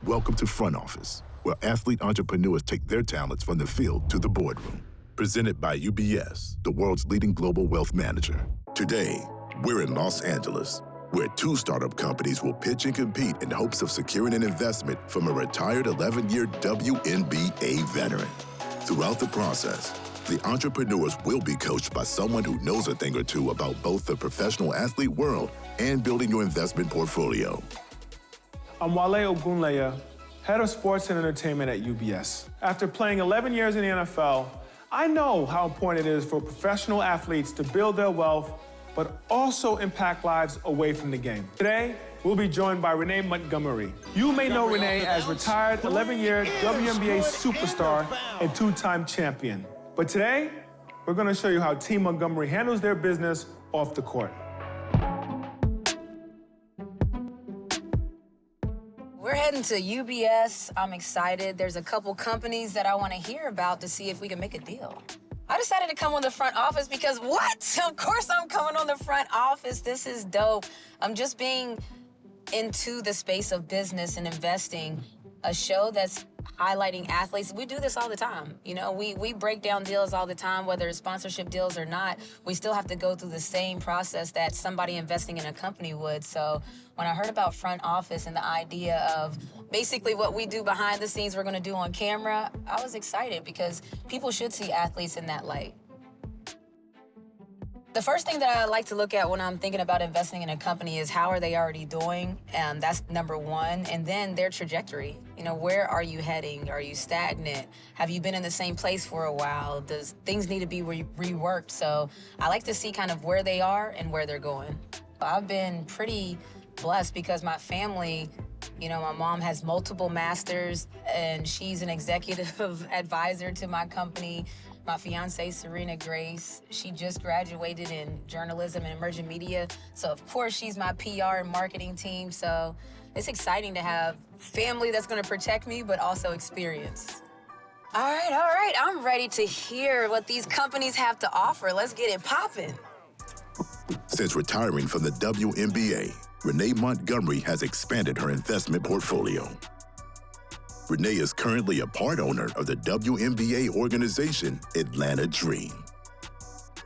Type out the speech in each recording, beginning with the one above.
Welcome to Front Office, where athlete entrepreneurs take their talents from the field to the boardroom. Presented by UBS, the world's leading global wealth manager. Today, we're in Los Angeles, where two startup companies will pitch and compete in hopes of securing an investment from a retired 11-year WNBA veteran. Throughout the process, the entrepreneurs will be coached by someone who knows a thing or two about both the professional athlete world and building your investment portfolio. I'm Wale Ogunleye, head of sports and entertainment at UBS. After playing 11 years in the NFL, I know how important it is for professional athletes to build their wealth, but also impact lives away from the game. Today, we'll be joined by Renee Montgomery. You may know Renee as retired 11-year WNBA superstar and two-time champion. But today, we're gonna show you how Team Montgomery handles their business off the court. We're heading to UBS. I'm excited. There's a couple companies that I want to hear about to see if we can make a deal. I decided to come on the front office because what? Of course I'm coming on the front office. This is dope. I'm just being into the space of business and investing, a show that's highlighting athletes. We do this all the time. You know, we break down deals all the time, whether it's sponsorship deals or not. We still have to go through the same process that somebody investing in a company would. So when I heard about front office and the idea of basically what we do behind the scenes, we're gonna do on camera, I was excited because people should see athletes in that light. The first thing that I like to look at when I'm thinking about investing in a company is how are they already doing, and that's number one, and then their trajectory. You know, where are you heading? Are you stagnant? Have you been in the same place for a while? Does things need to be reworked? So I like to see kind of where they are and where they're going. I've been pretty blessed because my family, you know, my mom has multiple masters and she's an executive advisor to my company. My fiance, Serena Grace, she just graduated in journalism and emerging media. So of course she's my PR and marketing team. So it's exciting to have family that's gonna protect me, but also experience. All right, I'm ready to hear what these companies have to offer. Let's get it popping. Since retiring from the WNBA, Renee Montgomery has expanded her investment portfolio. Renee is currently a part owner of the WNBA organization Atlanta Dream.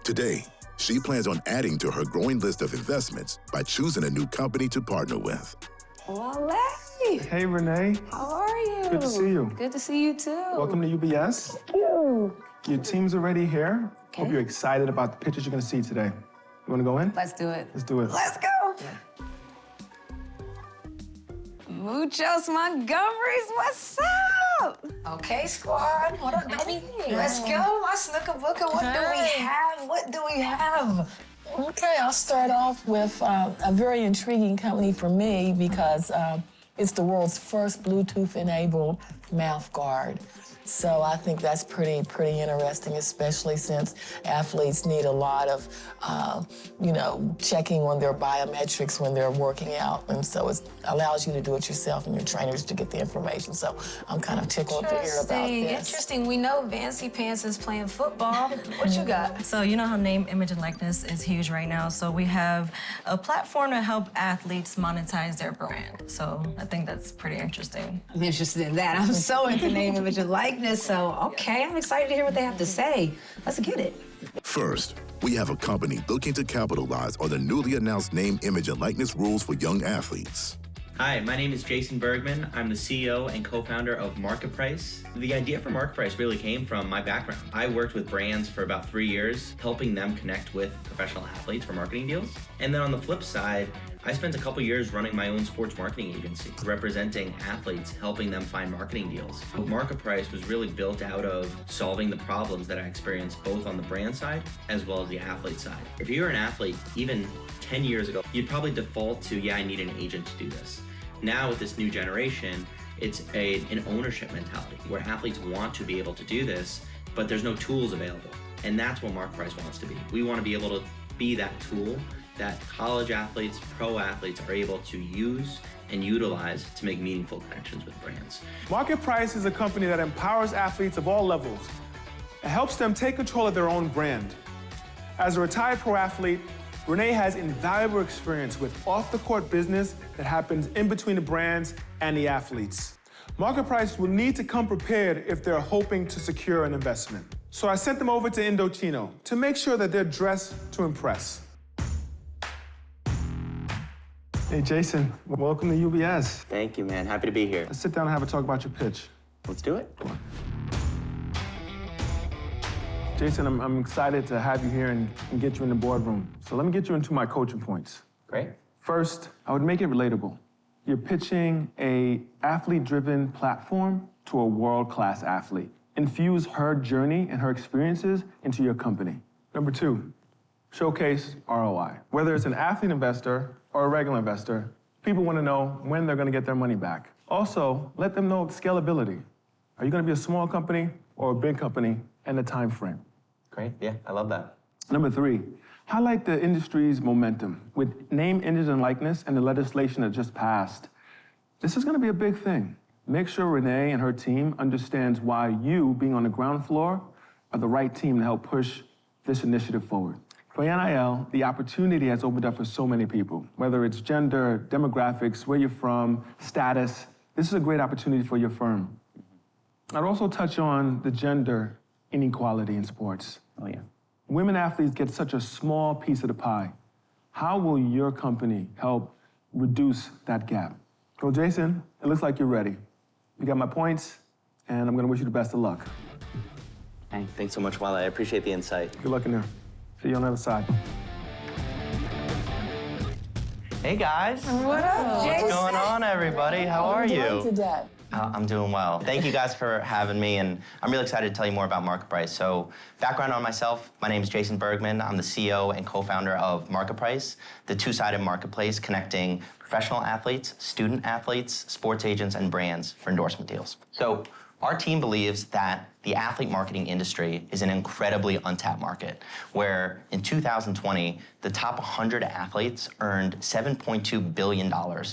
Today, she plans on adding to her growing list of investments by choosing a new company to partner with. Wale! Hey, Renee. How are you? Good to see you. Good to see you too. Welcome to UBS. Thank you. Your team's already here. Okay. Hope you're excited about the pitches you're gonna see today. You wanna go in? Let's do it. Let's do it. Let's go. Muchos Montgomerys, what's up? Okay, squad. What up, baby? Let's go. Let's look at what do we have? Okay, I'll start off with a very intriguing company for me because it's the world's first Bluetooth-enabled mouth guard. So I think that's pretty interesting, especially since athletes need a lot of, checking on their biometrics when they're working out. And so it allows you to do it yourself and your trainers to get the information. So I'm kind of tickled to hear about this. Interesting. We know Vancy Pants is playing football. What you got? So you know how name, image, and likeness is huge right now. So we have a platform to help athletes monetize their brand. So I think that's pretty interesting. I'm interested in that. I'm so into name, image, and likeness. So, okay, I'm excited to hear what they have to say. Let's get it. First, we have a company looking to capitalize on the newly announced name, image, and likeness rules for young athletes. Hi, my name is Jason Bergman. I'm the CEO and co-founder of Market Price. The idea for Market Price really came from my background. I worked with brands for about 3 years, helping them connect with professional athletes for marketing deals. And then on the flip side, I spent a couple years running my own sports marketing agency, representing athletes, helping them find marketing deals. Market Price was really built out of solving the problems that I experienced both on the brand side as well as the athlete side. If you're an athlete, even 10 years ago, you'd probably default to, I need an agent to do this. Now with this new generation, it's an ownership mentality where athletes want to be able to do this, but there's no tools available. And that's what Market Price wants to be. We want to be able to be that tool that college athletes, pro athletes are able to use and utilize to make meaningful connections with brands. Market Price is a company that empowers athletes of all levels and helps them take control of their own brand. As a retired pro athlete, Renee has invaluable experience with off-the-court business that happens in between the brands and the athletes. Market Price will need to come prepared if they're hoping to secure an investment. So I sent them over to Indochino to make sure that they're dressed to impress. Hey, Jason, welcome to UBS. Thank you, man. Happy to be here. Let's sit down and have a talk about your pitch. Let's do it. Jason, I'm excited to have you here and get you in the boardroom. So let me get you into my coaching points. Great. First, I would make it relatable. You're pitching a athlete-driven platform to a world-class athlete. Infuse her journey and her experiences into your company. Number two, showcase ROI. Whether it's an athlete investor or a regular investor, people want to know when they're going to get their money back. Also, let them know scalability. Are you going to be a small company or a big company, and the time frame? Great. Yeah, I love that. Number three, highlight the industry's momentum with name, image, and likeness and the legislation that just passed. This is going to be a big thing. Make sure Renee and her team understands why you, being on the ground floor, are the right team to help push this initiative forward. For NIL, the opportunity has opened up for so many people, whether it's gender, demographics, where you're from, status. This is a great opportunity for your firm. I'd also touch on the gender inequality in sports. Oh, yeah. Women athletes get such a small piece of the pie. How will your company help reduce that gap? Well, Jason, it looks like you're ready. You got my points, and I'm gonna wish you the best of luck. Hey, thanks so much, Wale. I appreciate the insight. Good luck in there. See you on the other side. Hey, guys. What up, Jason? What's going on, everybody? How are you? Today? I'm doing well. Thank you guys for having me, and I'm really excited to tell you more about Market Price. So, background on myself, my name is Jason Bergman. I'm the CEO and co-founder of Market Price, the two-sided marketplace connecting professional athletes, student athletes, sports agents, and brands for endorsement deals. So, our team believes that the athlete marketing industry is an incredibly untapped market, where in 2020, the top 100 athletes earned $7.2 billion,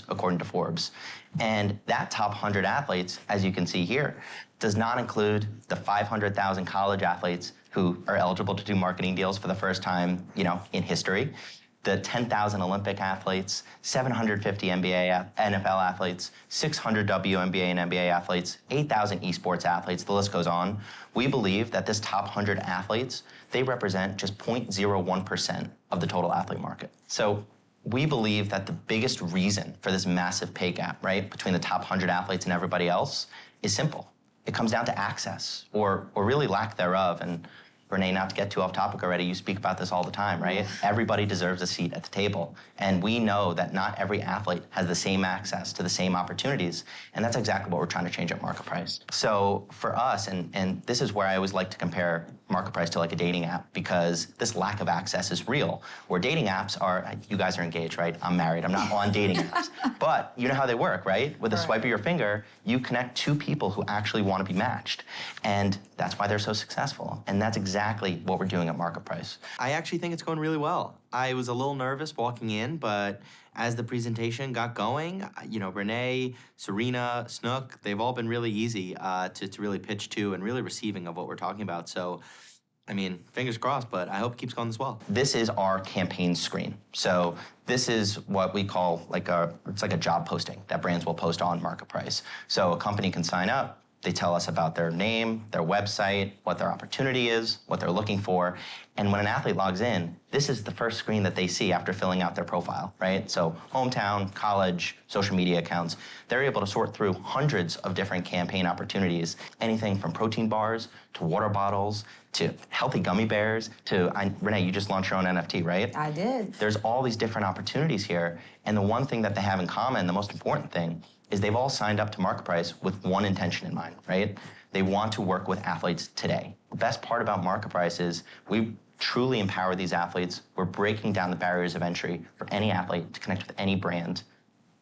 according to Forbes. And that top 100 athletes, as you can see here, does not include the 500,000 college athletes who are eligible to do marketing deals for the first time, in history, the 10,000 Olympic athletes, 750 NBA, NFL athletes, 600 WNBA and NBA athletes, 8,000 esports athletes, the list goes on. We believe that this top 100 athletes, they represent just 0.01% of the total athlete market. So we believe that the biggest reason for this massive pay gap, right, between the top 100 athletes and everybody else is simple. It comes down to access, or really lack thereof. And Renee, not to get too off topic already, you speak about this all the time, right? Everybody deserves a seat at the table. And we know that not every athlete has the same access to the same opportunities. And that's exactly what we're trying to change at Market Price. So for us, and this is where I always like to compare Market Price to like a dating app, because this lack of access is real. Where dating apps are, you guys are engaged, right? I'm married, I'm not on dating apps. But you know how they work, right? With a swipe of your finger, you connect two people who actually want to be matched. And that's why they're so successful. And that's exactly what we're doing at Market Price. I actually think it's going really well. I was a little nervous walking in, but as the presentation got going, Renee, Serena, Snook, they've all been really easy to really pitch to and really receiving of what we're talking about. So, fingers crossed, but I hope it keeps going as well. This is our campaign screen. So this is what we call it's like a job posting that brands will post on Market Price. So a company can sign up. They tell us about their name, their website, what their opportunity is, what they're looking for. And when an athlete logs in, this is the first screen that they see after filling out their profile, right? So hometown, college, social media accounts, they're able to sort through hundreds of different campaign opportunities, anything from protein bars to water bottles to healthy gummy bears to, Renee, you just launched your own NFT, right? I did. There's all these different opportunities here. And the one thing that they have in common, the most important thing, is they've all signed up to Market Price with one intention in mind, right? They want to work with athletes today. The best part about Market Price is we truly empower these athletes. We're breaking down the barriers of entry for any athlete to connect with any brand,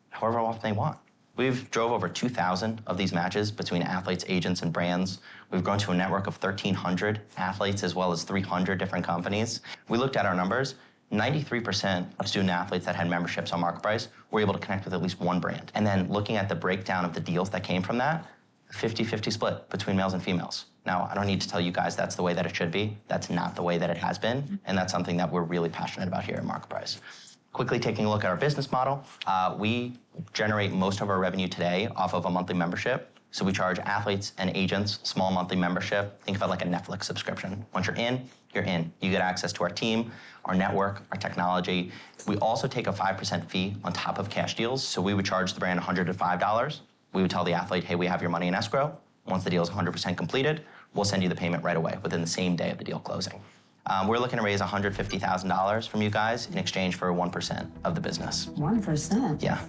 however often they want. We've drove over 2,000 of these matches between athletes, agents, and brands. We've grown to a network of 1,300 athletes as well as 300 different companies. We looked at our numbers. 93% of student athletes that had memberships on Market Price were able to connect with at least one brand. And then looking at the breakdown of the deals that came from that, 50-50 split between males and females. Now, I don't need to tell you guys that's the way that it should be. That's not the way that it has been. And that's something that we're really passionate about here at Market Price. Quickly taking a look at our business model, we generate most of our revenue today off of a monthly membership. So we charge athletes and agents small monthly membership. Think of it like a Netflix subscription. Once you're in, you're in. You get access to our team, our network, our technology. We also take a 5% fee on top of cash deals. So we would charge the brand $105. We would tell the athlete, hey, we have your money in escrow. Once the deal is 100% completed, we'll send you the payment right away within the same day of the deal closing. We're looking to raise $150,000 from you guys in exchange for 1% of the business. 1%? Yeah.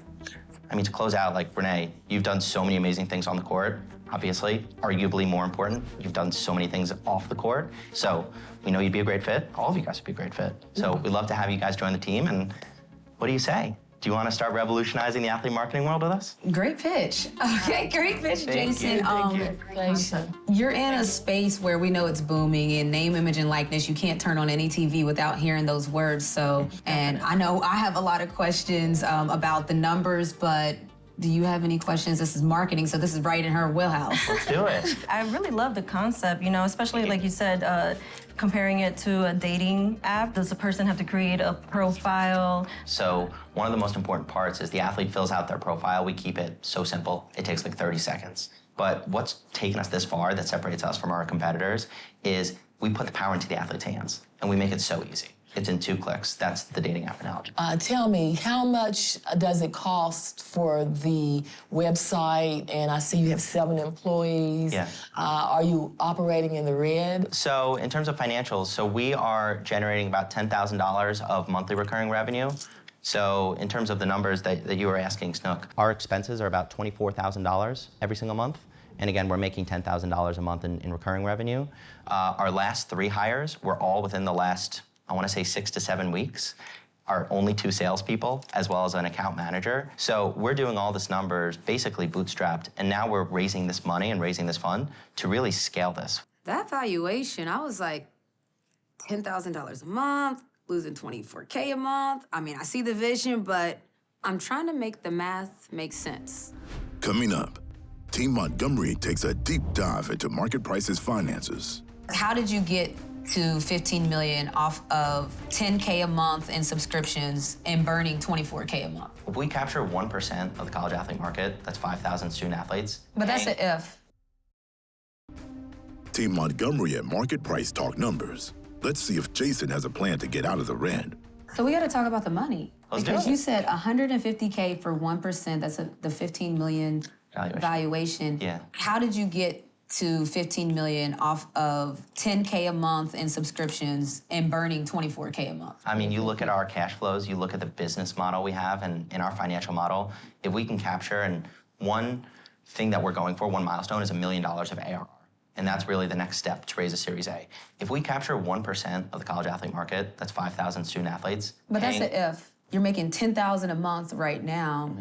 I mean, to close out, like, Renee, you've done so many amazing things on the court. Obviously, arguably more important, you've done so many things off the court. So we know you'd be a great fit. All of you guys would be a great fit. So we'd love to have you guys join the team. And what do you say? Do you want to start revolutionizing the athlete marketing world with us? Great pitch. Okay, great pitch, Jason. Jason. You're in a space where we know it's booming in name, image, and likeness. You can't turn on any TV without hearing those words. So, and I know I have a lot of questions about the numbers, but do you have any questions? This is marketing, so this is right in her wheelhouse. Let's do it. I really love the concept, you know, especially like you said, comparing it to a dating app. Does the person have to create a profile? So one of the most important parts is the athlete fills out their profile. We keep it so simple. It takes like 30 seconds. But what's taken us this far that separates us from our competitors is we put the power into the athlete's hands, and we make it so easy. It's in 2 clicks. That's the dating app analogy. Tell me, how much does it cost for the website? And I see you have 7 employees. Yeah. Are you operating in the red? So in terms of financials, so we are generating about $10,000 of monthly recurring revenue. So in terms of the numbers that you were asking, Snook, our expenses are about $24,000 every single month. And again, we're making $10,000 a month in recurring revenue. Our last 3 hires were all within the last, I want to say 6 to 7 weeks. Our only 2 salespeople, as well as an account manager. So we're doing all this numbers basically bootstrapped, and now we're raising this money and raising this fund to really scale this. That valuation, I was like, $10,000 a month, losing $24K a month. I mean, I see the vision, but I'm trying to make the math make sense. Coming up, Team Montgomery takes a deep dive into Market Price's finances. How did you get to 15 million off of 10K a month in subscriptions and burning 24K a month? If we capture 1% of the college athlete market, that's 5,000 student athletes. But that's an if. Team Montgomery and Market Price talk numbers. Let's see if Jason has a plan to get out of the red. So we got to talk about the money. Let's do because it. you said 150K for 1%, that's the 15 million valuation. Yeah. How did you get to 15 million off of 10K a month in subscriptions and burning 24K a month? I mean, you look at our cash flows, you look at the business model we have, and in our financial model, if we can capture, and one thing that we're going for, one milestone, is $1 million of ARR. And that's really the next step to raise a Series A. If we capture 1% of the college athlete market, that's 5,000 student athletes. But that's an if. You're making 10,000 a month right now,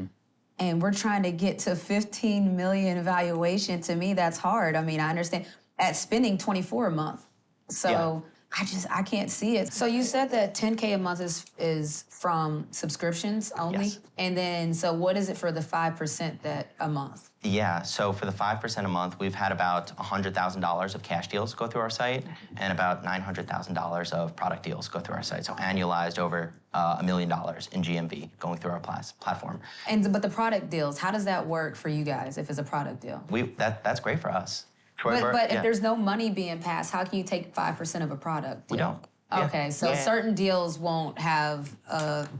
and we're trying to get to 15 million valuation. To me, that's hard. I mean, I understand at spending 24 a month. So I can't see it. So you said that 10K a month is from subscriptions only? Yes. And then, so what is it for the 5% that a month? Yeah, so for the 5% a month, we've had about $100,000 of cash deals go through our site and about $900,000 of product deals go through our site. So annualized over $1 million in GMV going through our platform. But the product deals, how does that work for you guys if it's a product deal? That's great for us. But if there's no money being passed, how can you take 5% of a product deal? We don't. Okay, so certain deals won't have,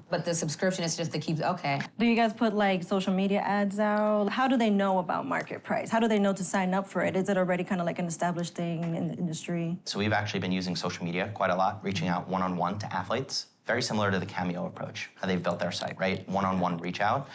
but the subscription is just to keep, okay. Do you guys put like social media ads out? How do they know about Market Price? How do they know to sign up for it? Is it already kind of like an established thing in the industry? So we've actually been using social media quite a lot, reaching out one-on-one to athletes. Very similar to the Cameo approach, how they've built their site, right? One-on-one reach out.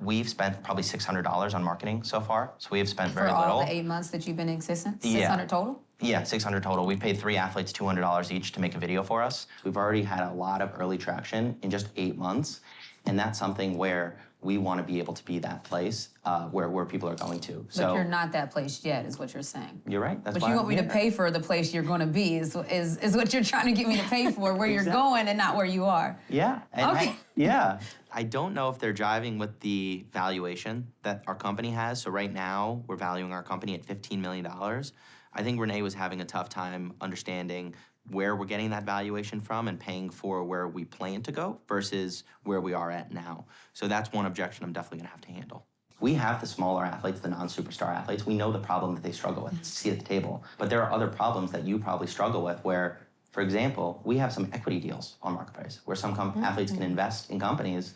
We've spent probably $600 on marketing so far. So we've spent very little. For all the 8 months that you've been in existence? Yeah. 600 total? Yeah, 600 total. We paid 3 athletes $200 each to make a video for us. We've already had a lot of early traction in just 8 months. And that's something where we want to be able to be that place where people are going to. But you're not that place yet, is what you're saying. You're right. That's But why you want I'm me to here. pay for the place you're going to be is what you're trying to get me to pay for, where you're going and not where you are. Yeah. And Okay. yeah. I don't know if they're jiving with the valuation that our company has. So right now, we're valuing our company at $15 million. I think Renee was having a tough time understanding where we're getting that valuation from and paying for where we plan to go versus where we are at now. So that's one objection I'm definitely gonna have to handle. We have the smaller athletes, the non-superstar athletes. We know the problem that they struggle with, it's a seat at the table. But there are other problems that you probably struggle with where, for example, we have some equity deals on Market Price where some athletes can invest in companies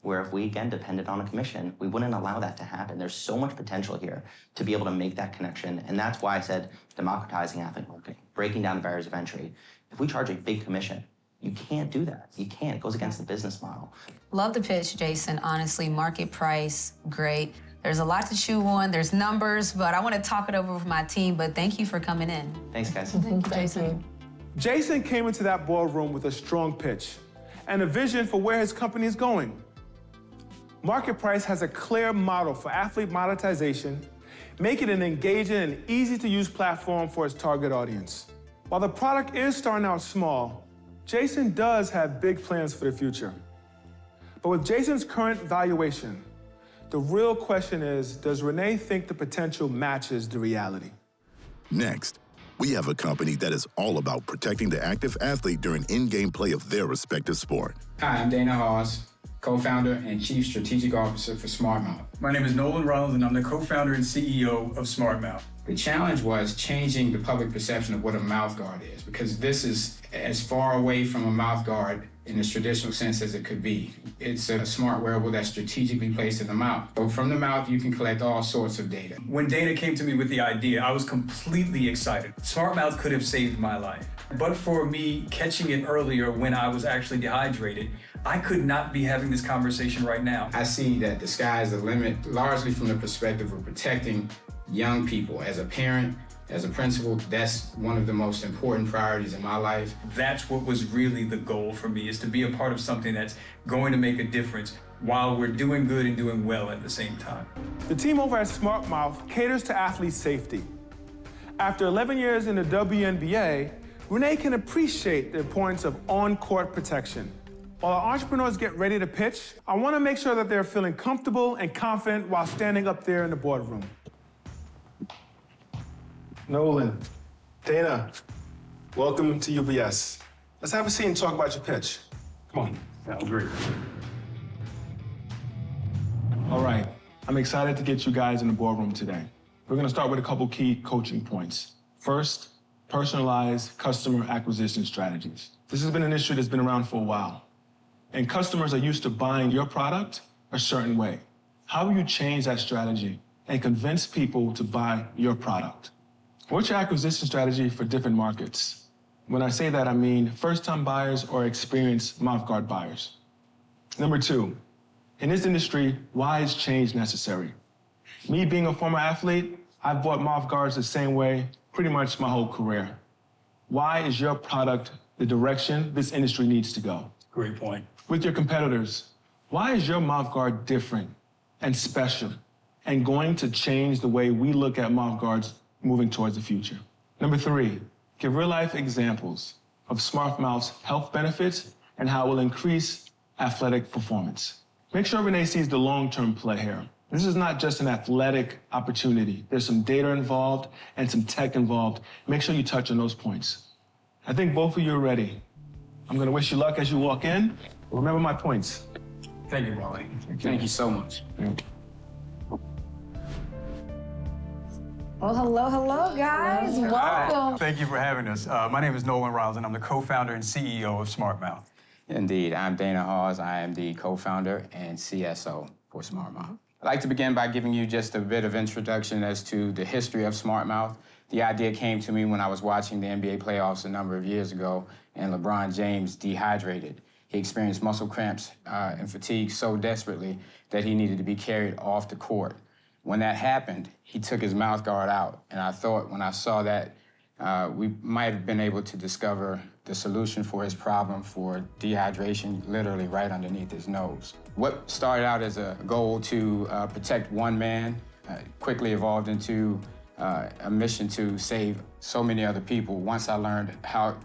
where if we, again, depended on a commission, we wouldn't allow that to happen. There's so much potential here to be able to make that connection. And that's why I said democratizing athlete marketing, breaking down the barriers of entry. If we charge a big commission, you can't do that. You can't. It goes against the business model. Love the pitch, Jason. Honestly, Market Price, great. There's a lot to chew on. There's numbers, but I want to talk it over with my team. But thank you for coming in. Thanks, guys. Thank you, Jason. Jason came into that boardroom with a strong pitch and a vision for where his company is going. Market Price has a clear model for athlete monetization, making it an engaging and easy-to-use platform for its target audience. While the product is starting out small, Jason does have big plans for the future. But with Jason's current valuation, the real question is, does Renee think the potential matches the reality? Next, we have a company that is all about protecting the active athlete during in-game play of their respective sport. Hi, I'm Dana Hawes, co-founder and chief strategic officer for SmartMouth. My name is Nolan Ronald, and I'm the co-founder and CEO of SmartMouth. The challenge was changing the public perception of what a mouth guard is, because this is as far away from a mouth guard in its traditional sense as it could be. It's a smart wearable that's strategically placed in the mouth. So from the mouth, you can collect all sorts of data. When Dana came to me with the idea, I was completely excited. SmartMouth could have saved my life. But for me catching it earlier when I was actually dehydrated, I could not be having this conversation right now. I see that the sky is the limit, largely from the perspective of protecting young people. As a parent, as a principal, that's one of the most important priorities in my life. That's what was really the goal for me, is to be a part of something that's going to make a difference while we're doing good and doing well at the same time. The team over at SmartMouth caters to athlete safety. After 11 years in the WNBA, Renee can appreciate the importance of on-court protection. While our entrepreneurs get ready to pitch, I want to make sure that they're feeling comfortable and confident while standing up there in the boardroom. Nolan, Dana, welcome to UBS. Let's have a seat and talk about your pitch. Come on. Sounds great. All right, I'm excited to get you guys in the boardroom today. We're gonna start with a couple key coaching points. First, personalized customer acquisition strategies. This has been an issue that's been around for a while, and customers are used to buying your product a certain way. How will you change that strategy and convince people to buy your product? What's your acquisition strategy for different markets? When I say that, I mean first-time buyers or experienced mouthguard buyers. Number two, in this industry, why is change necessary? Me being a former athlete, I've bought mouthguards the same way pretty much my whole career. Why is your product the direction this industry needs to go? Great point. With your competitors, why is your mouthguard different and special and going to change the way we look at mouthguards moving towards the future? Number three, give real-life examples of SmartMouth's health benefits and how it will increase athletic performance. Make sure Renee sees the long-term play here. This is not just an athletic opportunity. There's some data involved and some tech involved. Make sure you touch on those points. I think both of you are ready. I'm gonna wish you luck as you walk in. Remember my points. Thank you, Wally. Thank you so much. Well, hello, guys. Welcome. Thank you for having us. My name is Nolan Ronald, and I'm the co-founder and CEO of SmartMouth. Indeed, I'm Dana Hawes. I am the co-founder and CSO for SmartMouth. I'd like to begin by giving you just a bit of introduction as to the history of SmartMouth. The idea came to me when I was watching the NBA playoffs a number of years ago, and LeBron James dehydrated. He experienced muscle cramps and fatigue so desperately that he needed to be carried off the court. When that happened, he took his mouth guard out, and I thought when I saw that, we might have been able to discover the solution for his problem for dehydration literally right underneath his nose. What started out as a goal to protect one man quickly evolved into a mission to save so many other people once I learned how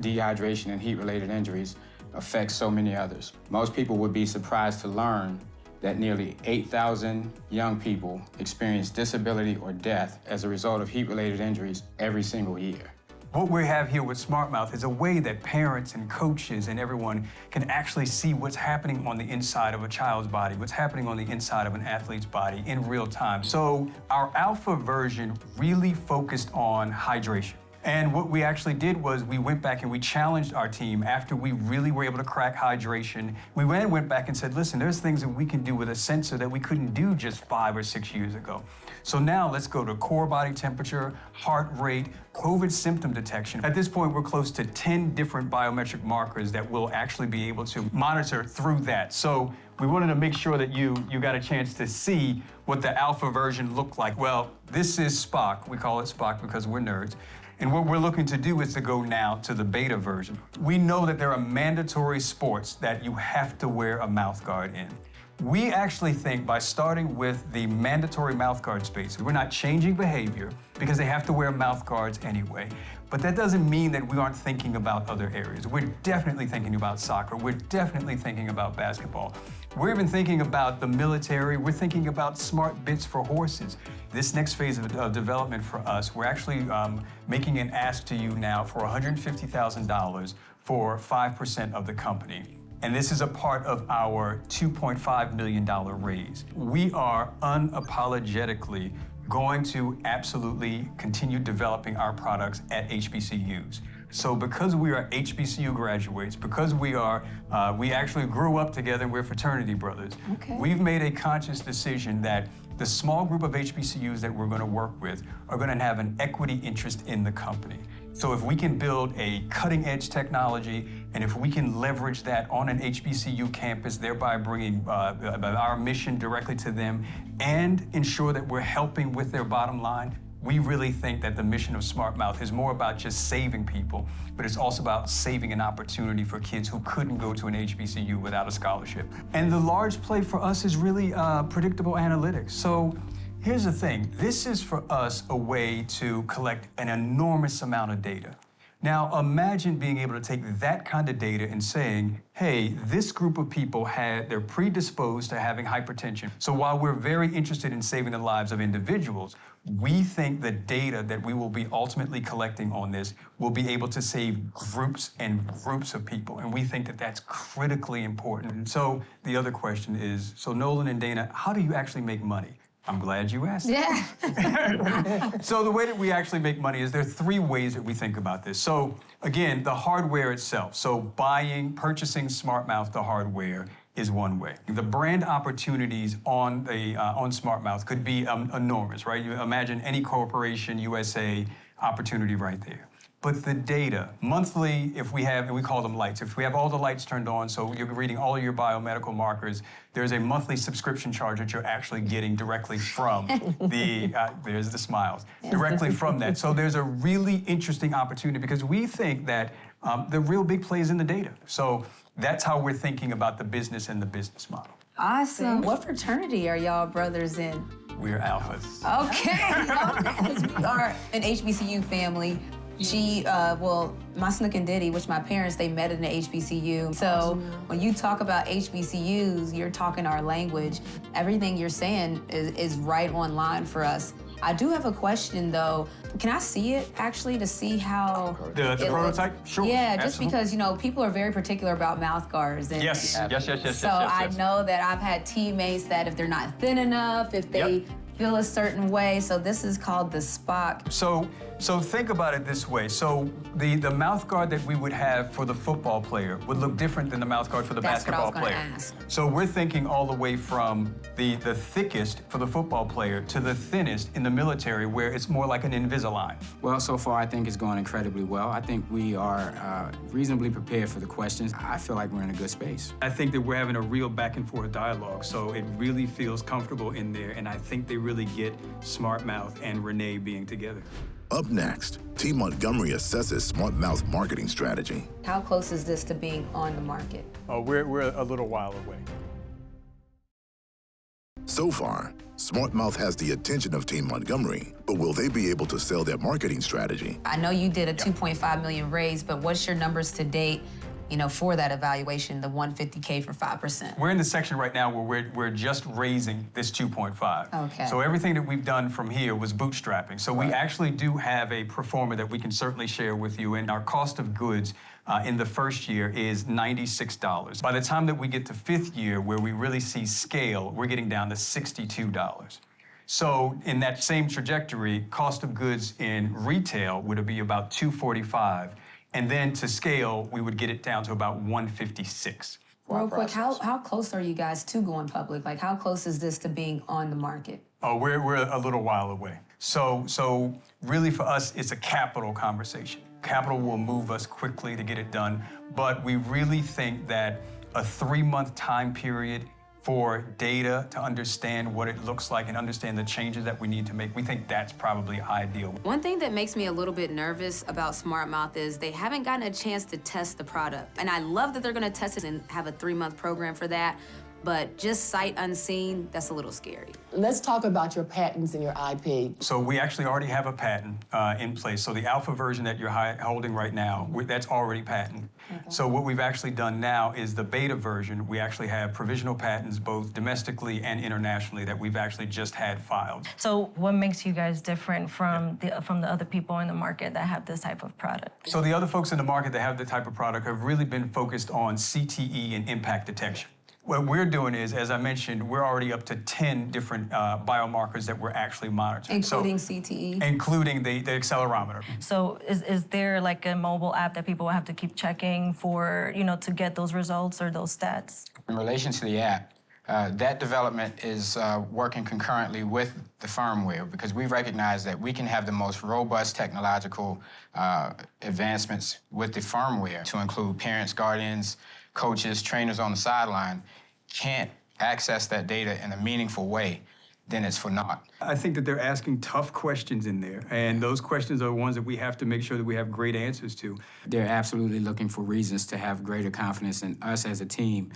dehydration and heat-related injuries affect so many others. Most people would be surprised to learn that nearly 8,000 young people experience disability or death as a result of heat-related injuries every single year. What we have here with Smart Mouth is a way that parents and coaches and everyone can actually see what's happening on the inside of a child's body, what's happening on the inside of an athlete's body in real time. So our alpha version really focused on hydration. And what we actually did was we went back and we challenged our team after we really were able to crack hydration. We went back and said, listen, there's things that we can do with a sensor that we couldn't do just 5 or 6 years ago. So now let's go to core body temperature, heart rate, COVID symptom detection. At this point, we're close to 10 different biometric markers that we'll actually be able to monitor through that. So we wanted to make sure that you got a chance to see what the alpha version looked like. Well, this is Spock. We call it Spock because we're nerds. And what we're looking to do is to go now to the beta version. We know that there are mandatory sports that you have to wear a mouth guard in. We actually think by starting with the mandatory mouth guard space, we're not changing behavior because they have to wear mouth guards anyway. But that doesn't mean that we aren't thinking about other areas. We're definitely thinking about soccer. We're definitely thinking about basketball. We're even thinking about the military. We're thinking about smart bits for horses. This next phase of development for us, we're actually making an ask to you now for $150,000 for 5% of the company. And this is a part of our $2.5 million raise. We are unapologetically going to absolutely continue developing our products at HBCUs. So because we are HBCU graduates, because we actually grew up together and we're fraternity brothers, we've made a conscious decision that the small group of HBCUs that we're going to work with are going to have an equity interest in the company. So if we can build a cutting-edge technology, and if we can leverage that on an HBCU campus, thereby bringing our mission directly to them, and ensure that we're helping with their bottom line, we really think that the mission of Smart Mouth is more about just saving people, but it's also about saving an opportunity for kids who couldn't go to an HBCU without a scholarship. And the large play for us is really predictable analytics. So here's the thing. This is for us a way to collect an enormous amount of data. Now, imagine being able to take that kind of data and saying, hey, this group of people they're predisposed to having hypertension. So while we're very interested in saving the lives of individuals, we think the data that we will be ultimately collecting on this will be able to save groups and groups of people. And we think that that's critically important. And so the other question is, so Nolan and Dana, how do you actually make money? I'm glad you asked. Yeah. So the way that we actually make money is there are 3 ways that we think about this. So again, the hardware itself. So purchasing Smart Mouth, the hardware, is one way. The brand opportunities on Smart Mouth could be enormous, right? You imagine any corporation, USA, opportunity right there. But the data, monthly, if we have, and we call them lights, if we have all the lights turned on, so you're reading all of your biomedical markers, there's a monthly subscription charge that you're actually getting directly from there's the smiles, directly from that. So there's a really interesting opportunity because we think that the real big play is in the data. So that's how we're thinking about the business and the business model. Awesome. What fraternity are y'all brothers in? We're alphas. Okay. Because we are an HBCU family. My Snook and Diddy, which my parents, they met in the HBCU. So when you talk about HBCUs, you're talking our language. Everything you're saying is right on line for us. I do have a question though. Can I see it actually to see how the prototype? Sure. Yeah, just absolutely. because people are very particular about mouth guards. And Yes. So I know that I've had teammates that if they're not thin enough, if they feel a certain way. So this is called the Spock. So think about it this way. So the mouth guard that we would have for the football player would look different than the mouth guard for the basketball player. That's what I was gonna ask. So we're thinking all the way from the thickest for the football player to the thinnest in the military, where it's more like an Invisalign. Well, so far I think it's going incredibly well. I think we are reasonably prepared for the questions. I feel like we're in a good space. I think that we're having a real back and forth dialogue, so it really feels comfortable in there, and I think they really get Smart Mouth and Renee being together. Up next, Team Montgomery assesses Smart Mouth's marketing strategy. How close is this to being on the market? Oh, we're a little while away. So far, Smart Mouth has the attention of Team Montgomery, but will they be able to sell their marketing strategy? I know you did a $2.5 million raise, but what's your numbers to date for that evaluation, the $150K for 5%? We're in the section right now where we're just raising this 2.5. Okay. So everything that we've done from here was bootstrapping. So we actually do have a pro forma that we can certainly share with you, and our cost of goods in the first year is $96. By the time that we get to fifth year, where we really see scale, we're getting down to $62. So in that same trajectory, cost of goods in retail would be about $245. And then to scale, we would get it down to about $156. Real quick, how close are you guys to going public? Like, how close is this to being on the market? Oh, we're a little while away. So really for us, it's a capital conversation. Capital will move us quickly to get it done, but we really think that a 3-month time period for data to understand what it looks like and understand the changes that we need to make, we think that's probably ideal. One thing that makes me a little bit nervous about SmartMouth is they haven't gotten a chance to test the product. And I love that they're gonna test it and have a 3-month program for that, but just sight unseen, that's a little scary. Let's talk about your patents and your IP. So we actually already have a patent in place. So the alpha version that you're holding right now, that's already patented. Okay. So what we've actually done now is the beta version. We actually have provisional patents both domestically and internationally that we've actually just had filed. So what makes you guys different from the other people in the market that have this type of product? So the other folks in the market that have the type of product have really been focused on CTE and impact detection. What we're doing is, as I mentioned, we're already up to 10 different biomarkers that we're actually monitoring. Including CTE? Including the accelerometer. So is there like a mobile app that people have to keep checking for, to get those results or those stats? In relation to the app, that development is working concurrently with the firmware because we recognize that we can have the most robust technological advancements with the firmware to include parents, guardians, coaches, trainers on the sideline can't access that data in a meaningful way, then it's for naught. I think that they're asking tough questions in there, and those questions are ones that we have to make sure that we have great answers to. They're absolutely looking for reasons to have greater confidence in us as a team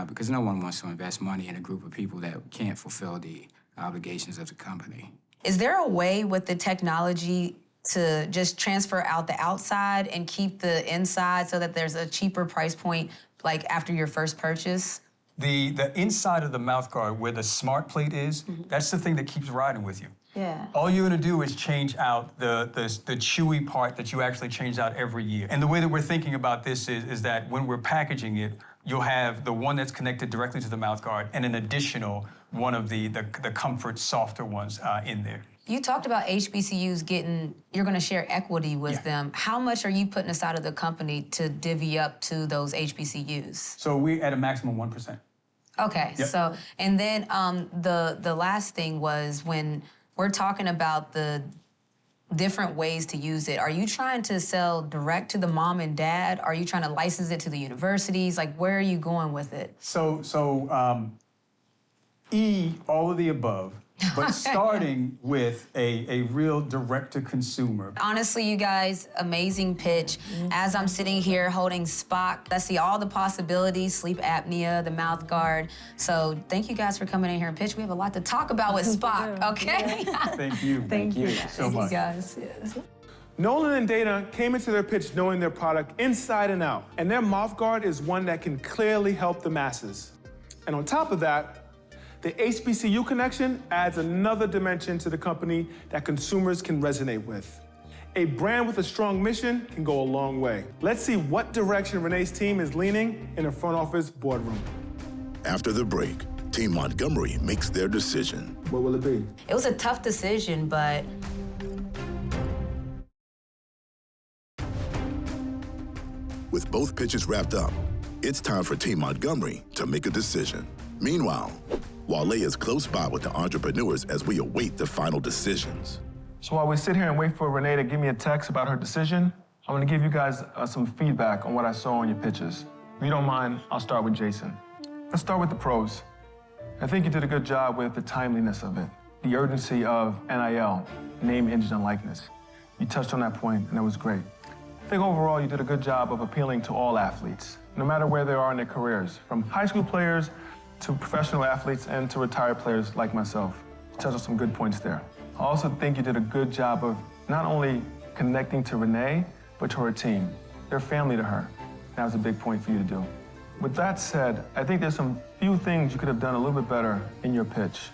because no one wants to invest money in a group of people that can't fulfill the obligations of the company. Is there a way with the technology to just transfer out the outside and keep the inside so that there's a cheaper price point like after your first purchase? The inside of the mouth guard where the smart plate is, that's the thing that keeps riding with you. Yeah. All you're gonna do is change out the chewy part that you actually change out every year. And the way that we're thinking about this is that when we're packaging it, you'll have the one that's connected directly to the mouth guard and an additional one of the comfort softer ones in there. You talked about HBCUs you're gonna share equity with them. How much are you putting aside of the company to divvy up to those HBCUs? So we at a maximum 1%. Okay, Yep. so, and then the last thing was when we're talking about the different ways to use it, are you trying to sell direct to the mom and dad? Are you trying to license it to the universities? Like, where are you going with it? So all of the above, but starting with a real direct-to-consumer. Honestly, you guys, amazing pitch. As I'm sitting here holding Spock, I see all the possibilities, sleep apnea, the mouth guard. So thank you guys for coming in here and pitch. We have a lot to talk about with Spock, okay? Thank you. Thank you so much. Thank you guys. Yes. Nolan and Dana came into their pitch knowing their product inside and out, and their mouth guard is one that can clearly help the masses. And on top of that, the HBCU connection adds another dimension to the company that consumers can resonate with. A brand with a strong mission can go a long way. Let's see what direction Renee's team is leaning in the front office boardroom. After the break, Team Montgomery makes their decision. What will it be? It was a tough decision, but With both pitches wrapped up, it's time for Team Montgomery to make a decision. Meanwhile, Wale is close by with the entrepreneurs as we await the final decisions. So while we sit here and wait for Renee to give me a text about her decision, I'm gonna give you guys some feedback on what I saw on your pitches. If you don't mind, I'll start with Jason. Let's start with the pros. I think you did a good job with the timeliness of it, the urgency of NIL, name, image, and likeness. You touched on that point, and that was great. I think overall you did a good job of appealing to all athletes, no matter where they are in their careers, from high school players to professional athletes and to retired players like myself. You touched on some good points there. I also think you did a good job of not only connecting to Renee, but to her team. They're family to her. that was a big point for you to do. With that said, I think there's some few things you could have done a little bit better in your pitch.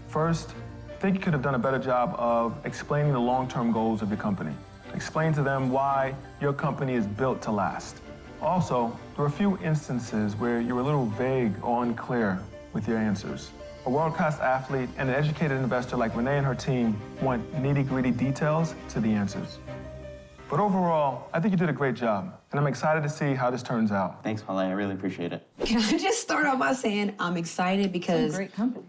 First, I think you could have done a better job of explaining the long-term goals of your company. Explain to them why your company is built to last. Also, there were a few instances where you were a little vague or unclear with your answers. A world-class athlete and an educated investor like Renee and her team want nitty-gritty details to the answers. But overall, I think you did a great job, and I'm excited to see how this turns out. Thanks, Wale. I really appreciate it. Can I just start off by saying I'm excited because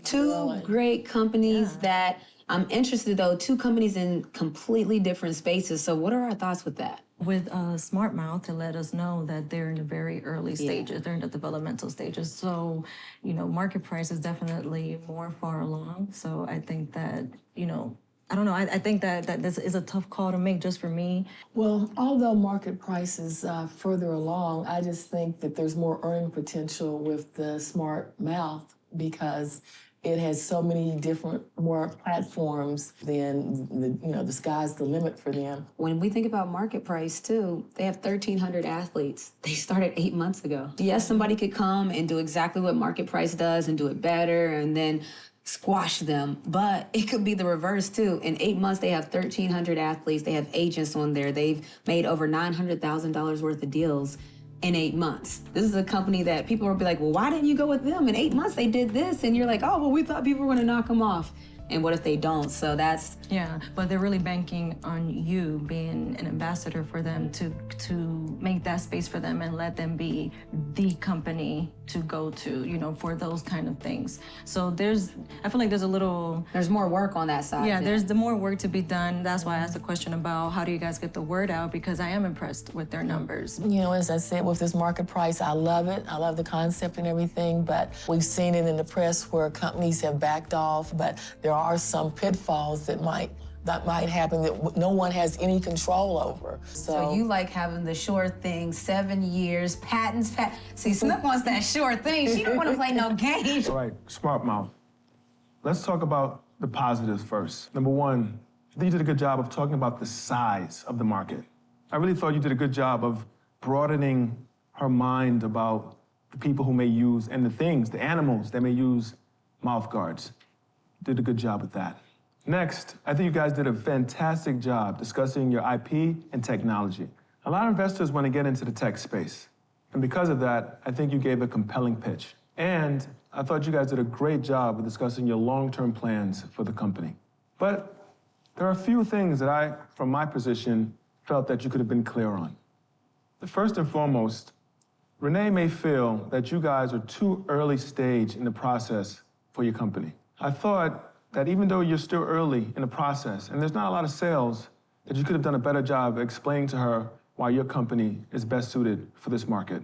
two great companies that I'm interested, though, two companies in completely different spaces. So what are our thoughts with that? With Smart Mouth, to let us know that they're in the very early stages, they're in the developmental stages. So, market price is definitely more far along. So I think that, I don't know, I think that this is a tough call to make just for me. Well, although market price is further along, I just think that there's more earning potential with the Smart Mouth because it has so many different, more platforms than, the sky's the limit for them. When we think about market price, too, they have 1,300 athletes. They started 8 months ago. Yes, somebody could come and do exactly what market price does and do it better and then squash them, but it could be the reverse, too. In 8 months, they have 1,300 athletes. They have agents on there. They've made over $900,000 worth of deals in 8 months. This is a company that people will be like, well, why didn't you go with them? In 8 months, they did this. And you're like, oh, well, we thought people were gonna knock them off. And what if they don't? So that's... Yeah, but they're really banking on you being an ambassador for them to make that space for them and let them be the company to go to, for those kind of things. So I feel like there's a little... There's more work on that side. Yeah, there's the more work to be done. That's why I asked the question about how do you guys get the word out, because I am impressed with their numbers. As I said, with this market price, I love it. I love the concept and everything, but we've seen it in the press where companies have backed off, but there are some pitfalls that might happen that no one has any control over. So you like having the sure thing, 7 years, patents. See, Snook wants that sure thing. She don't want to play no games. All right, Smart Mouth. Let's talk about the positives first. Number one, I think you did a good job of talking about the size of the market. I really thought you did a good job of broadening her mind about the people who may use, and the animals that may use mouth guards. Did a good job with that. Next, I think you guys did a fantastic job discussing your IP and technology. A lot of investors want to get into the tech space. And because of that, I think you gave a compelling pitch. And I thought you guys did a great job of discussing your long-term plans for the company. But there are a few things that I, from my position, felt that you could have been clear on. The first and foremost, Renee may feel that you guys are too early stage in the process for your company. I thought that even though you're still early in the process and there's not a lot of sales, that you could have done a better job of explaining to her why your company is best suited for this market.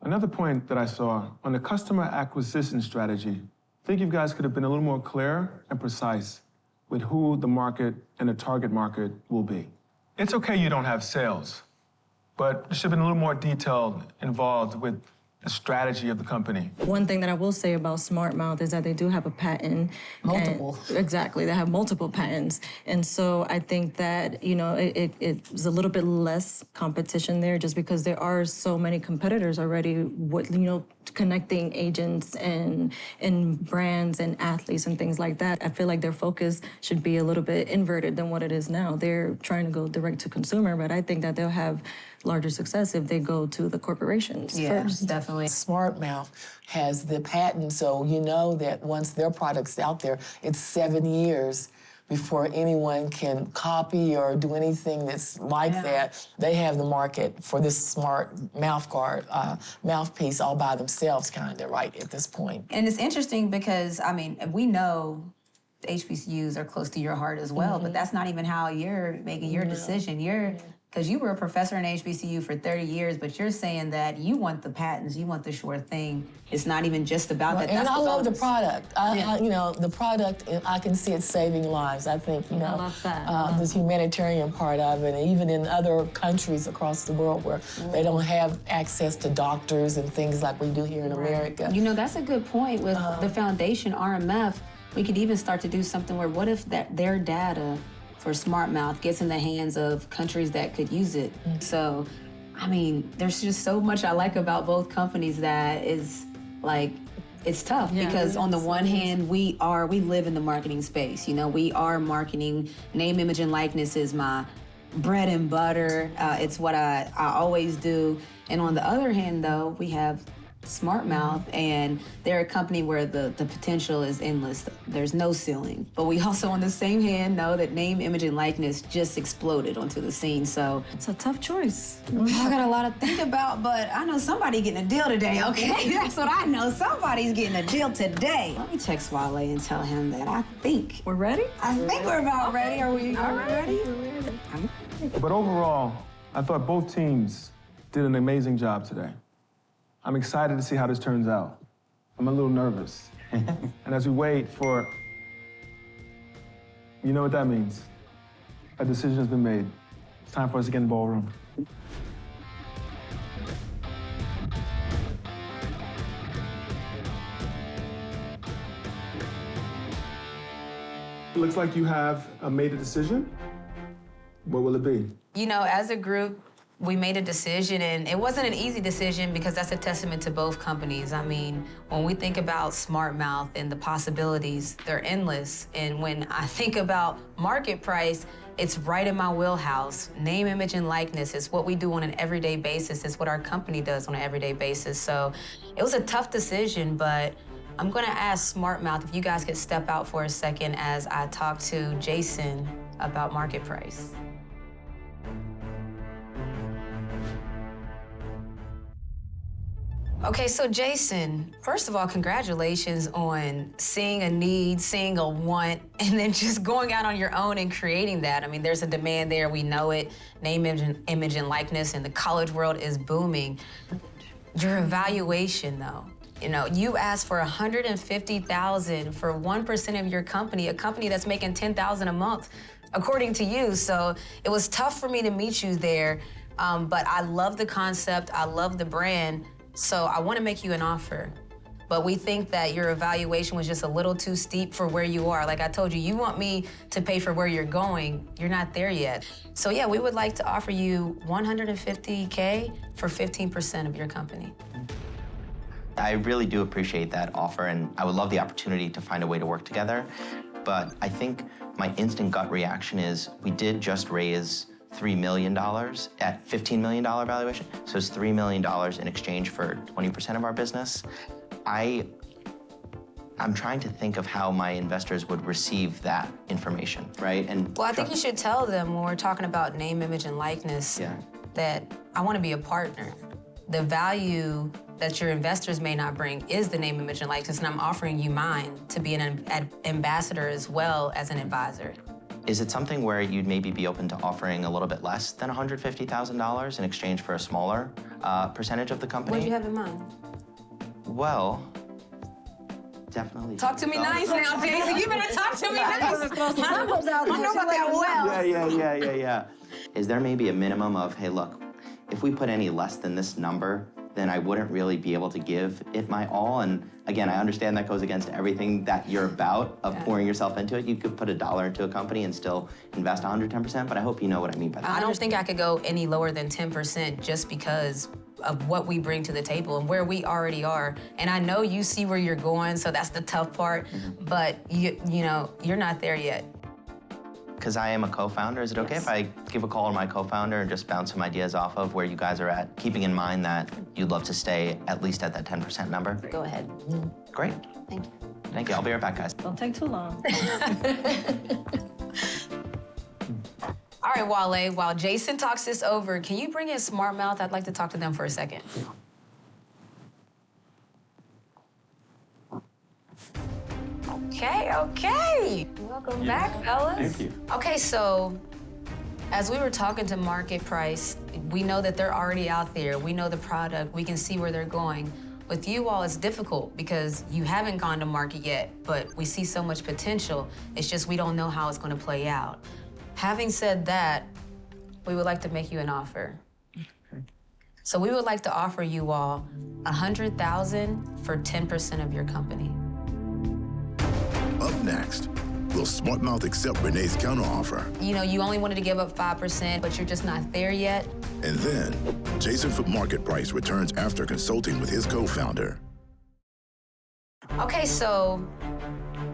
Another point that I saw on the customer acquisition strategy, I think you guys could have been a little more clear and precise with who the market and the target market will be. It's okay you don't have sales, but there should have been a little more detail involved with the strategy of the company. One thing that I will say about Smart Mouth is that they do have a patent. Multiple. Exactly, they have multiple patents. And so I think that, it's a little bit less competition there just because there are so many competitors already, connecting agents and brands and athletes and things like that. I feel like their focus should be a little bit inverted than what it is now. They're trying to go direct to consumer, but I think that they'll have larger success if they go to the corporations first. Definitely. Smart Mouth has the patent, so you know that once their product's out there, it's 7 years before anyone can copy or do anything that's like that. They have the market for this smart mouth guard, mouthpiece all by themselves, kind of, right at this point. And it's interesting because, we know HBCUs are close to your heart as well, but that's not even how you're making your decision. Because you were a professor in HBCU for 30 years, but you're saying that you want the patents, you want the sure thing. It's not even just about that. And I love the product. The product, I can see it saving lives. I think, I love that. this humanitarian part of it, and even in other countries across the world where they don't have access to doctors and things like we do here in America. That's a good point with the foundation, RMF. We could even start to do something where what if their data for Smart Mouth gets in the hands of countries that could use it. So I mean, there's just so much I like about both companies that is like, it's tough because on the one hand, we live in the marketing space. You know, we are marketing. Name, image, and likeness is my bread and butter. It's what I always do. And on the other hand, though, we have SmartMouth, and they're a company where the potential is endless. There's no ceiling. But we also, on the same hand, know that name, image, and likeness just exploded onto the scene. So It's a tough choice. I got a lot to think about, but I know somebody getting a deal today, okay? That's what I know. Somebody's getting a deal today. Let me text Wale and tell him that I think We're ready? I think we're about ready. Are we ready? But overall, I thought both teams did an amazing job today. I'm excited to see how this turns out. I'm a little nervous. And as we wait for, you know what that means. A decision has been made. It's time for us to get in the ballroom. It looks like you have made a decision. What will it be? You know, as a group, we made a decision, and it wasn't an easy decision because that's a testament to both companies. I mean, when we think about SmartMouth and the possibilities, they're endless. And when I think about market price, it's right in my wheelhouse. Name, image, and likeness is what we do on an everyday basis. It's what our company does on an everyday basis. So it was a tough decision, but I'm gonna ask SmartMouth if you guys could step out for a second as I talk to Jason about market price. Okay, so Jason, first of all, congratulations on seeing a need, seeing a want, and then just going out on your own and creating that. I mean, there's a demand there, we know it. Name, image, and likeness in the college world is booming. Your evaluation, though, you know, you asked for $150,000 for 1% of your company, a company that's making $10,000 a month, according to you. So it was tough for me to meet you there, but I love the concept, I love the brand. So I want to make you an offer, but we think that your evaluation was just a little too steep for where you are. Like I told you, you want me to pay for where you're going. You're not there yet. So yeah, we would like to offer you $150K for 15% of your company. I really do appreciate that offer, and I would love the opportunity to find a way to work together. But I think my instant gut reaction is we did just raise $3 million at $15 million valuation. So it's $3 million in exchange for 20% of our business. I'm trying to think of how my investors would receive that information, right? Well, I think you should tell them when we're talking about name, image, and likeness that I want to be a partner. The value that your investors may not bring is the name, image, and likeness, and I'm offering you mine to be an ambassador as well as an advisor. Is it something where you'd maybe be open to offering a little bit less than $150,000 in exchange for a smaller percentage of the company? What do you have in mind? Well, definitely. Talk to me nice now, Jason. You better talk to me nice. I know about that well. Yeah. Is there maybe a minimum of, hey, look, if we put any less than this number, then I wouldn't really be able to give it my all. And again, I understand that goes against everything that you're about of pouring yourself into it. You could put $1 into a company and still invest 110%, but I hope you know what I mean by that. I don't think I could go any lower than 10% just because of what we bring to the table and where we already are. And I know you see where you're going, so that's the tough part, but you know, you're not there yet. Because I am a co-founder, is it okay if I give a call to my co-founder and just bounce some ideas off of where you guys are at, keeping in mind that you'd love to stay at least at that 10% number? Go ahead. Great. Thank you. Thank you. I'll be right back, guys. Don't take too long. All right, Wale, while Jason talks this over, can you bring in SmartMouth? I'd like to talk to them for a second. Okay. Welcome back, fellas. Thank you. Okay, so as we were talking to market price, we know that they're already out there. We know the product. We can see where they're going. With you all, it's difficult because you haven't gone to market yet, but we see so much potential. It's just we don't know how it's going to play out. Having said that, we would like to make you an offer. So we would like to offer you all $100,000 for 10% of your company. Up next, Will SmartMouth accept Renee's counteroffer? You know, you only wanted to give up 5%, but you're just not there yet. And then, Jason from Market Price returns after consulting with his co-founder. Okay, so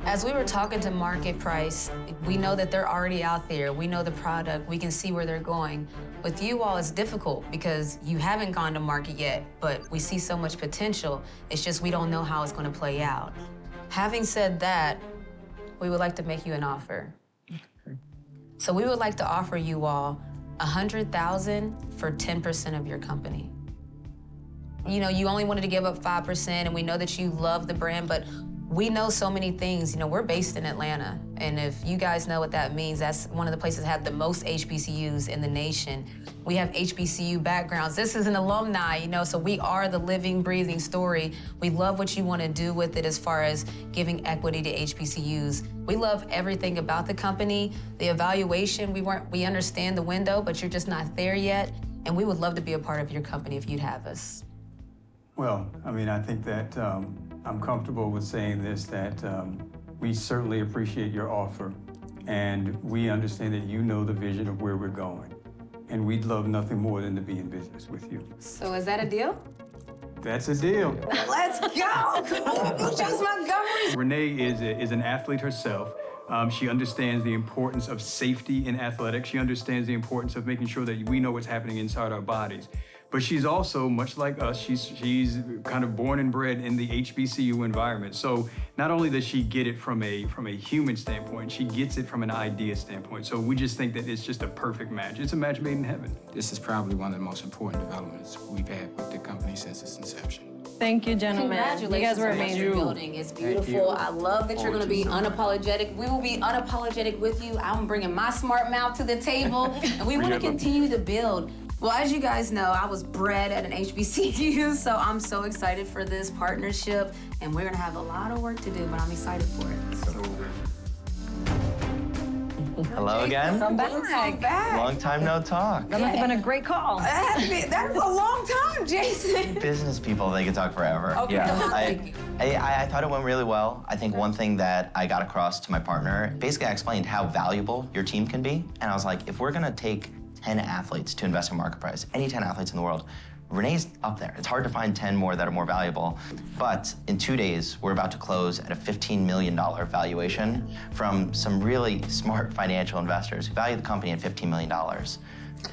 as we were talking to Market Price, we know that they're already out there. We know the product. We can see where they're going. With you all, it's difficult because you haven't gone to market yet, but we see so much potential. It's just we don't know how it's going to play out. Having said that, we would like to make you an offer. So we would like to offer you all $100,000 for 10% of your company. You know, you only wanted to give up 5%, and we know that you love the brand, but we know so many things. You know, we're based in Atlanta, and if you guys know what that means, that's one of the places that have the most HBCUs in the nation. We have HBCU backgrounds. This is an alumni, you know, so we are the living, breathing story. We love what you want to do with it as far as giving equity to HBCUs. We love everything about the company. The evaluation, we understand the window, but you're just not there yet, and we would love to be a part of your company if you'd have us. Well, I mean, I think that I'm comfortable with saying this, that we certainly appreciate your offer, and we understand that you know the vision of where we're going, and we'd love nothing more than to be in business with you. So is that a deal? That's a deal. Let's go! Muchos Montgomery! Renee is an athlete herself. She understands the importance of safety in athletics. She understands the importance of making sure that we know what's happening inside our bodies. But she's also, much like us, she's kind of born and bred in the HBCU environment. So not only does she get it from a human standpoint, she gets it from an idea standpoint. So we just think that it's just a perfect match. It's a match made in heaven. This is probably one of the most important developments we've had with the company since its inception. Thank you, gentlemen. Congratulations, you guys were on what amazing. you're building. It's beautiful. I love that you're going to be unapologetic. We will be unapologetic with you. I'm bringing my smart mouth to the table, and we want to continue to build. Well, as you guys know, I was bred at an HBCU, so I'm so excited for this partnership, and we're going to have a lot of work to do, but I'm excited for it. Hello again. Come back. Long time no talk. That must have been a great call. That was a long time, Jason. Business people, they can talk forever. Okay. I thought it went really well. I think one thing that I got across to my partner, basically I explained how valuable your team can be. And I was like, if we're gonna take 10 athletes to invest in Market Price, any 10 athletes in the world, Renee's up there. It's hard to find 10 more that are more valuable. But in 2 days, we're about to close at a $15 million valuation from some really smart financial investors who value the company at $15 million.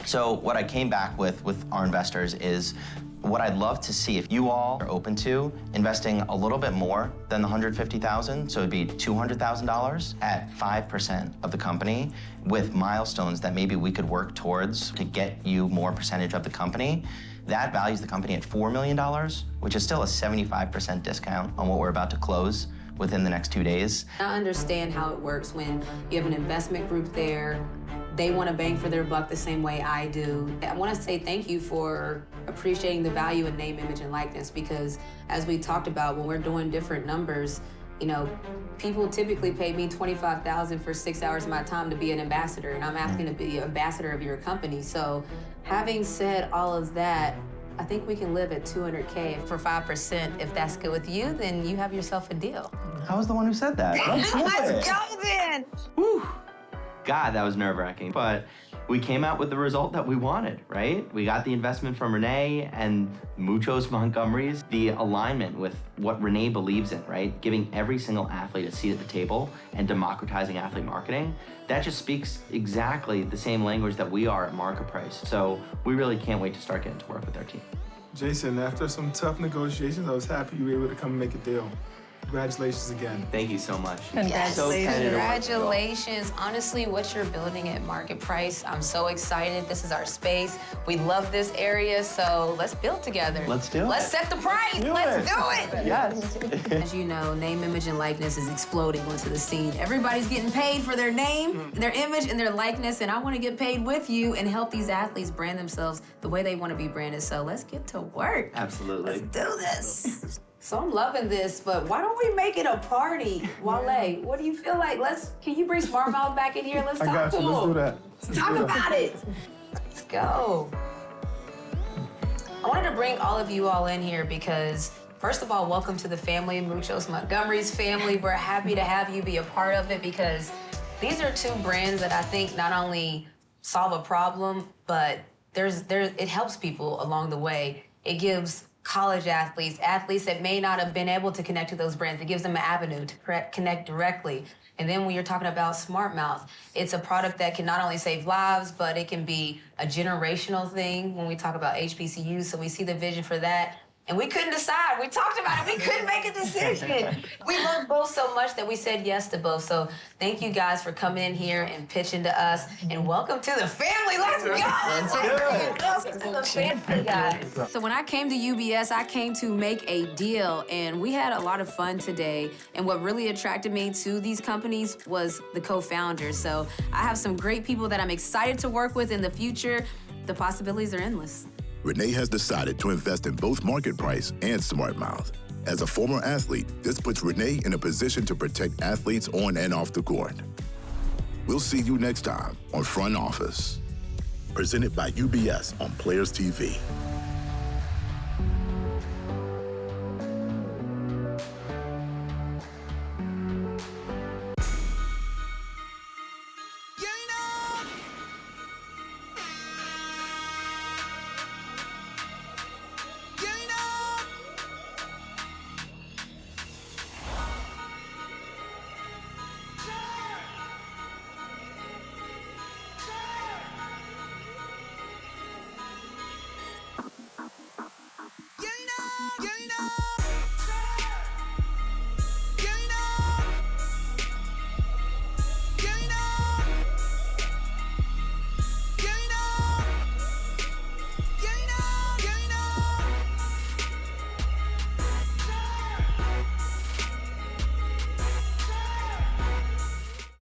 So what I came back with our investors is what I'd love to see if you all are open to investing a little bit more than the $150,000, so it'd be $200,000 at 5% of the company with milestones that maybe we could work towards to get you more percentage of the company. That values the company at $4 million, which is still a 75% discount on what we're about to close within the next 2 days. I understand how it works when you have an investment group there. They want to bang for their buck the same way I do. I want to say thank you for appreciating the value in name, image, and likeness, because as we talked about, when we're doing different numbers, you know, people typically pay me $25,000 for 6 hours of my time to be an ambassador, and I'm asking to be an ambassador of your company. So having said all of that, I think we can live at $200K for 5%. If that's good with you, then you have yourself a deal. I was the one who said that. Let's go then! Whew. God, that was nerve-wracking. But we came out with the result that we wanted, right? We got the investment from Renee and Muchos Montgomerys, the alignment with what Renee believes in, right? Giving every single athlete a seat at the table and democratizing athlete marketing. That just speaks exactly the same language that we are at Market Price. So we really can't wait to start getting to work with our team. Jason, after some tough negotiations, I was happy you were able to come and make a deal. Congratulations again. Thank you so much. Yes, So excited to work with you all. congratulations. Honestly, what you're building at Market Price, I'm so excited. This is our space. We love this area, so let's build together. Let's do it. Let's set the price. Let's do it. Yes. As you know, name, image, and likeness is exploding onto the scene. Everybody's getting paid for their name, their image, and their likeness, and I want to get paid with you and help these athletes brand themselves the way they want to be branded. So let's get to work. Absolutely. Let's do this. So I'm loving this, but why don't we make it a party? Wale, what do you feel like? Can you bring Smart Mouth back in here? Let's talk I got to you. him. Let's do that. Let's talk about it. Let's go. I wanted to bring all of you all in here because, first of all, welcome to the family, Muchos Montgomery's family. We're happy to have you be a part of it because These are two brands that I think not only solve a problem, but it helps people along the way. It gives college athletes that may not have been able to connect to those brands, it gives them an avenue to connect directly. And then when you're talking about Smart Mouth, it's a product that can not only save lives, but it can be a generational thing when we talk about HBCUs. So we see the vision for that. And we couldn't decide. We talked about it. We couldn't make a decision. We love both so much that we said yes to both. So thank you guys for coming in here and pitching to us. And welcome to the family. Let's go. Welcome to the family, guys. So when I came to UBS, I came to make a deal. And we had a lot of fun today. And what really attracted me to these companies was the co-founders. So I have some great people that I'm excited to work with in the future. The possibilities are endless. Renee has decided to invest in both Market Price and Smart Mouth. As a former athlete, this puts Renee in a position to protect athletes on and off the court. We'll see you next time on Front Office. Presented by UBS on Players TV.